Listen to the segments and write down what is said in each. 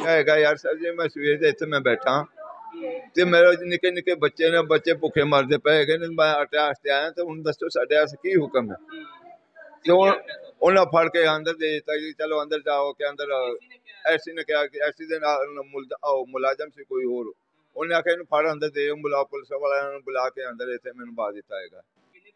ਹੈਗਾ ਯਾਰ ਸਰ ਜੀ, ਮੈਂ ਸਵੇਰ ਦੇ ਇੱਥੇ ਮੈਂ ਬੈਠਾ ਤੇ ਮੇਰੇ ਨਿੱਕੇ ਨਿੱਕੇ ਬੱਚੇ ਨੇ, ਬੱਚੇ ਭੁੱਖੇ ਮਰਦੇ ਪਏ ਹੈਗੇ ਨੇ। ਮੈਂ ਆਟੇ ਵਾਸਤੇ ਆਇਆ ਤੇ ਹੁਣ ਦੱਸੋ ਸਾਡੇ ਵਾਸਤੇ ਕੀ ਹੁਕਮ ਹੈ? ਤੇ ਉਹਨਾਂ ਫੜ ਕੇ ਅੰਦਰ ਦੇ ਦਿੱਤਾ ਜੀ, ਚਲੋ ਅੰਦਰ ਜਾਓ ਕਿ ਅੰਦਰ ਐਸੀ ਨੇ ਕਿਹਾ ਕਿ ਐਸੀ ਦੇ ਨਾਲ ਮੁਲਾਜ਼ਮ ਸੀ ਕੋਈ ਹੋਰ, ਉਹਨੇ ਆਖਿਆ ਇਹਨੂੰ ਫੜ ਅੰਦਰ ਦੇ, ਪੁਲਿਸ वालों ने बुला के अंदर ऐसे मैंने बात देता है।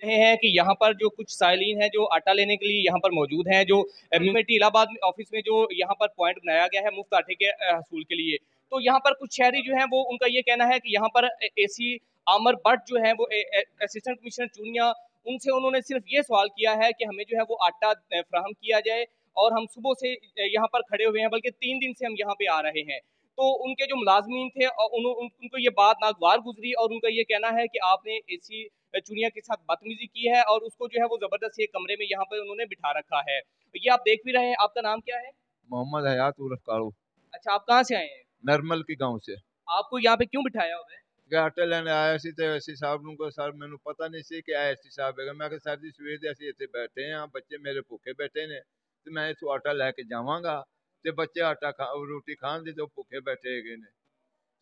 रहे हैं कि यहाँ पर जो कुछ साइलिन है जो आटा लेने के लिए यहाँ पर मौजूद हैं, जो म्यूनिसिपैलिटी इलाहाबाद ऑफिस में जो यहाँ पर पॉइंट बनाया गया है मुफ्त आटे के हसूल के लिए, तो यहाँ पर कुछ शहरी जो हैं वो, उनका ये कहना है कि यहाँ पर एसी आमर भट्ट जो है वो असिस्टेंट कमिश्नर चूनिया, उनसे उन्होंने सिर्फ ये सवाल किया है कि हमें जो है वो आटा फराहम किया जाए, और हम सुबह से यहाँ पर खड़े हुए हैं, बल्कि 3 दिन से हम यहाँ पे आ रहे हैं। तो उनके जो मुलाजमीन थे उनको ये बात नागवार गुजरी, और उनका ये कहना है कि आपने एसी चुनिया के साथ बदतमीजी की है, और उसको जो है वो जबरदस्त एक कमरे में यहाँ पर उन्होंने बिठा रखा है। ये आप देख भी रहे हैं। आपका नाम क्या है? मोहम्मद हयात उर्फ कालू। अच्छा, आप कहाँ से आए हैं? नरमल के गांव से। आपको यहाँ पे क्यों बिठाया हुआ है? आटे लेने आया सी ते एसी साहब को सर मैंने पता नहीं सी कि एसी साहब है। मैं सर जी सवेर दे असीं इत्थे बैठे हैं, बच्चे मेरे भुखे बैठे ने ते मैं इथों आटा लैके जावांगा ते बच्चे आटा रोटी खाण दी ते भुखे बैठे हैगे ने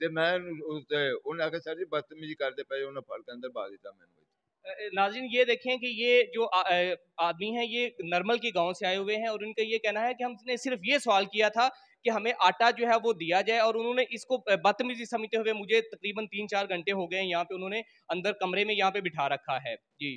ते मैं उन्हें आखिया सर जी बदतमीजी करदे पे, उन्हें फड़ के अंदर पा दिता मैंने। नाज़रीन ये देखें कि ये जो आदमी हैं ये नरमल के गांव से आए हुए हैं, और उनका ये कहना है कि हमने सिर्फ ये सवाल किया था कि हमें आटा जो है वो दिया जाए, और उन्होंने इसको बदतमीजी समझते हुए मुझे तकरीबन 3-4 घंटे हो गए यहाँ पे उन्होंने अंदर कमरे में यहाँ पे बिठा रखा है। जी।